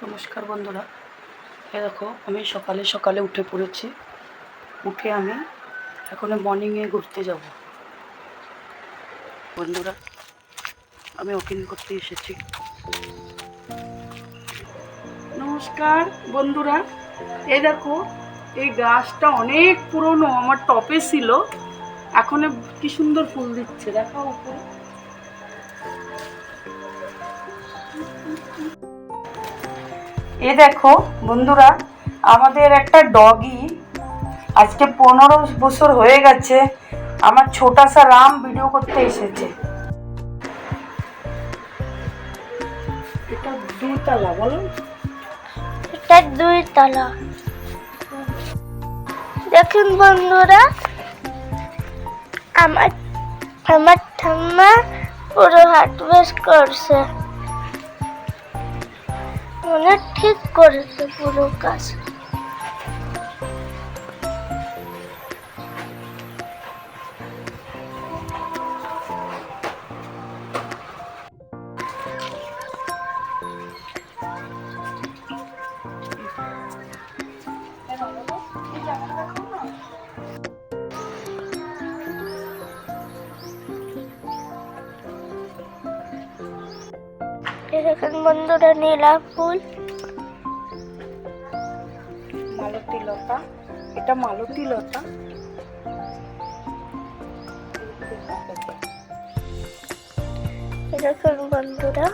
নমস্কার বন্ধুরা, এ দেখো আমি সকালে সকালে উঠে পড়েছি। উঠে আমি এখন মর্নিংয়ে ঘুরতে যাব। বন্ধুরা, আমি ওয়াকিং করতে এসেছি। নমস্কার বন্ধুরা, এই দেখো এই গাছটা অনেক পুরনো, আমার টপে ছিল, এখন কি সুন্দর ফুল দিচ্ছে, দেখাও উপরে। এ দেখো বন্ধুরা, আমাদের একটা ডগি আজকে 15 বছর হয়ে গেছে আমার ছোটা সা রাম ভিডিও করতে এসেছে। এটা 2 তলা, বলো এটা 2 তলা। দেখুন বন্ধুরা, আমার আমার ঠাম্মা পুরো হাত বেশ করছে, মানে ঠিক করেছে পুরো কাজ। দেখুন বন্ধুরা, নীলা ফুল, মালতী লতা, এটা মালতী লতা। দেখুন বন্ধুরা,